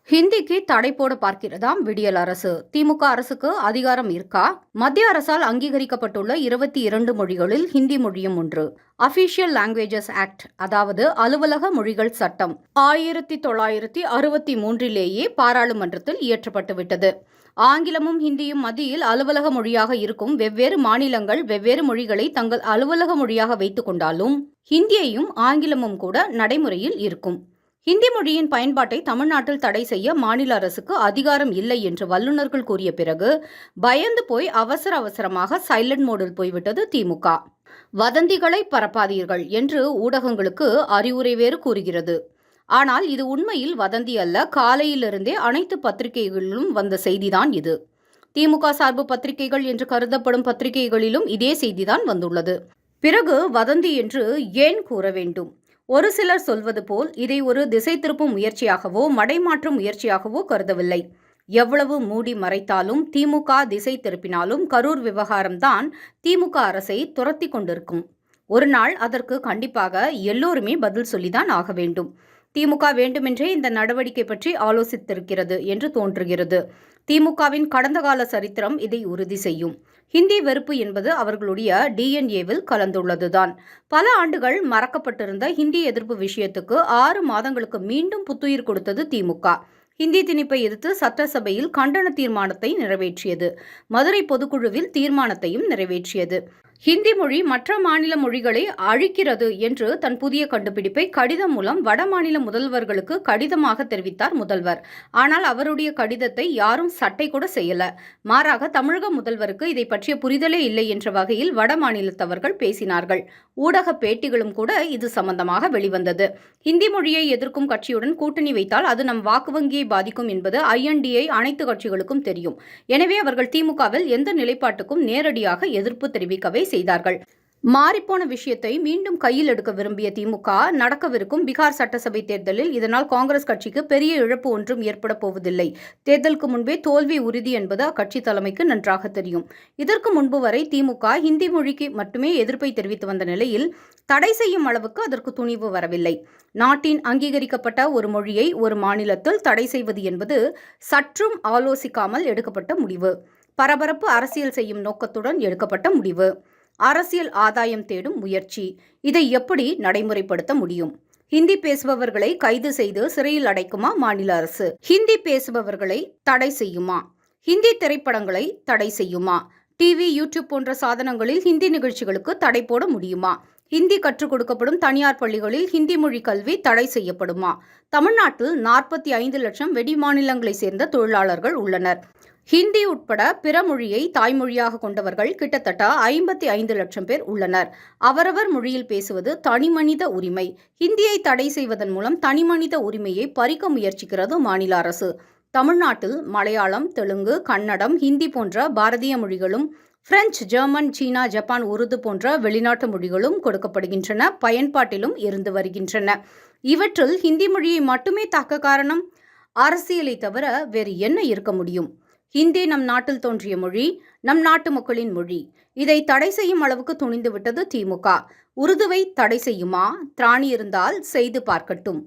ஹிந்திக்கு தடை போட பார்க்கிறதாம் விடியல் அரசு. திமுக அரசுக்கு அதிகாரம் இருக்கா? மத்திய அரசால் அங்கீகரிக்கப்பட்டுள்ள 22 மொழிகளில் ஹிந்தி மொழியும் ஒன்று. அபிஷியல் லாங்குவேஜஸ் ஆக்ட், அதாவது அலுவலக மொழிகள் சட்டம் 1963லேயே பாராளுமன்றத்தில் இயற்றப்பட்டுவிட்டது. ஆங்கிலமும் ஹிந்தியும் மத்தியில் அலுவலக மொழியாக இருக்கும் வெவ்வேறு மாநிலங்கள் வெவ்வேறு மொழிகளை தங்கள் அலுவலக மொழியாக வைத்துக் கொண்டாலும் ஹிந்தியையும் ஆங்கிலமும் கூட நடைமுறையில் இருக்கும். ஹிந்தி மொழியின் பயன்பாட்டை தமிழ்நாட்டில் தடை செய்ய மாநில அரசுக்கு அதிகாரம் இல்லை என்று வல்லுநர்கள் கூறிய பிறகு பயந்து போய் அவசரமாக சைலண்ட் மோடில் போய்விட்டது திமுக. வதந்திகளை பரப்பாதீர்கள் என்று ஊடகங்களுக்கு அறிவுரை வேறு கூறுகிறது. ஆனால் இது உண்மையில் வதந்தி அல்ல. காலையிலிருந்தே அனைத்து பத்திரிகைகளிலும் வந்த செய்திதான் இது. திமுக சார்பு பத்திரிகைகள் என்று கருதப்படும் பத்திரிகைகளிலும் இதே செய்திதான் வந்துள்ளது. பிறகு வதந்தி என்று ஏன் கூற வேண்டும்? ஒரு சிலர் சொல்வது போல் இதை ஒரு திசை திருப்பும் முயற்சியாகவோ மடைமாற்றும் முயற்சியாகவோ கருதவில்லை. எவ்வளவு மூடி மறைத்தாலும் திமுக திசை திருப்பினாலும் கரூர் விவகாரம்தான் திமுக அரசை துரத்தி கொண்டிருக்கும். ஒரு நாள் அதற்கு கண்டிப்பாக எல்லோருமே பதில் சொல்லிதான் ஆக வேண்டும். திமுக வேண்டுமென்றே இந்த நடவடிக்கை பற்றி ஆலோசித்திருக்கிறது என்று தோன்றுகிறது. திமுகவின் கடந்த கால சரித்திரம் இதை உறுதி செய்யும். ஹிந்தி வெறுப்பு என்பது அவர்களுடைய டிஎன்ஏவில் கலந்துள்ளதுதான். பல ஆண்டுகள் மறக்கப்பட்டிருந்த ஹிந்தி எதிர்ப்பு விஷயத்துக்கு 6 மாதங்களுக்கு மீண்டும் புத்துயிர் கொடுத்தது திமுக. ஹிந்தி திணிப்பை எதிர்த்து சட்டசபையில் கண்டன தீர்மானத்தை நிறைவேற்றியது. மதுரை பொதுக்குழுவில் தீர்மானத்தையும் நிறைவேற்றியது. ஹிந்தி மொழி மற்ற மாநில மொழிகளை அழிக்கிறது என்று தன் புதிய கண்டுபிடிப்பை கடிதம் மூலம் வட மாநில முதல்வர்களுக்கு கடிதமாக தெரிவித்தார் முதல்வர். ஆனால் அவருடைய கடிதத்தை யாரும் சட்டை கூட செய்யல. மாறாக தமிழக முதல்வருக்கு இதை பற்றிய புரிதலே இல்லை என்ற வகையில் வட மாநிலத்தவர்கள் பேசினார்கள். ஊடக பேட்டிகளும் கூட இது சம்பந்தமாக வெளிவந்தது. ஹிந்தி மொழியை எதிர்க்கும் கட்சியுடன் கூட்டணி வைத்தால் அது நம் வாக்கு வங்கியை பாதிக்கும் என்பது INDA அனைத்து கட்சிகளுக்கும் தெரியும். எனவே அவர்கள் திமுகவில் எந்த நிலைப்பாட்டுக்கும் நேரடியாக எதிர்ப்பு தெரிவிக்கவே செய்தார்கள். மாறிப்போன விஷயத்தை மீண்டும் கையில் எடுக்க விரும்பிய திமுக நடக்கவிருக்கும் பீகார் சட்டசபை தேர்தலில் இதனால் காங்கிரஸ் கட்சிக்கு பெரிய இழப்பு ஒன்றும் ஏற்பட போவதில்லை. தேர்தலுக்கு முன்பே தோல்வி உறுதி என்பது அக்கட்சி தலைமைக்கு நன்றாக தெரியும். இதற்கு முன்பு வரை திமுக ஹிந்தி மொழிக்கு மட்டுமே எதிர்ப்பை தெரிவித்து வந்த நிலையில் தடை செய்யும் அளவுக்கு அதற்கு துணிவு வரவில்லை. நாட்டின் அங்கீகரிக்கப்பட்ட ஒரு மொழியை ஒரு மாநிலத்தில் தடை செய்வது என்பது சற்றும் ஆலோசிக்காமல் எடுக்கப்பட்ட முடிவு. பரபரப்பு அரசியல் செய்யும் நோக்கத்துடன் எடுக்கப்பட்ட முடிவு. அரசியல் ஆதாயம் தேடும் முயற்சி. இதை எப்படி நடைமுறைப்படுத்த முடியும்? ஹிந்தி பேசுபவர்களை கைது செய்து சிறையில் அடைக்குமா மாநில அரசு? ஹிந்தி பேசுபவர்களை தடை செய்யுமா? ஹிந்தி திரைப்படங்களை தடை செய்யுமா? டிவி, யூடியூப் போன்ற சாதனங்களில் ஹிந்தி நிகழ்ச்சிகளுக்கு தடை போட முடியுமா? ஹிந்தி கற்றுக் கொடுக்கப்படும் தனியார் பள்ளிகளில் ஹிந்தி மொழி கல்வி தடை செய்யப்படுமா? தமிழ்நாட்டில் 45 லட்சம் வெளி மாநிலங்களை சேர்ந்த தொழிலாளர்கள் உள்ளனர். ஹிந்தி உட்பட பிற மொழியை தாய்மொழியாக கொண்டவர்கள் கிட்டத்தட்ட 55 லட்சம் பேர் உள்ளனர். அவரவர் மொழியில் பேசுவது தனிமனித உரிமை. ஹிந்தியை தடை செய்வதன் மூலம் தனிமனித உரிமையை பறிக்க முயற்சிக்கிறது மாநில அரசு. தமிழ்நாட்டில் மலையாளம், தெலுங்கு, கன்னடம், ஹிந்தி போன்ற பாரதிய மொழிகளும் பிரெஞ்சு, ஜெர்மன், சீனா, ஜப்பான், உருது போன்ற வெளிநாட்டு மொழிகளும் கொடுக்கப்படுகின்றன, பயன்பாட்டிலும் இருந்து வருகின்றன. இவற்றில் ஹிந்தி மொழியை மட்டுமே தாக்க காரணம் அரசியலை தவிர வேறு என்ன இருக்க முடியும்? ஹிந்தி நம் நாட்டில் தோன்றிய மொழி, நம் நாட்டு மக்களின் மொழி. இதை தடை செய்யும் அளவுக்கு துணிந்து விட்டது திமுக. உருதுவை தடை செய்யுமா? திராணி இருந்தால் செய்து பார்க்கட்டும்.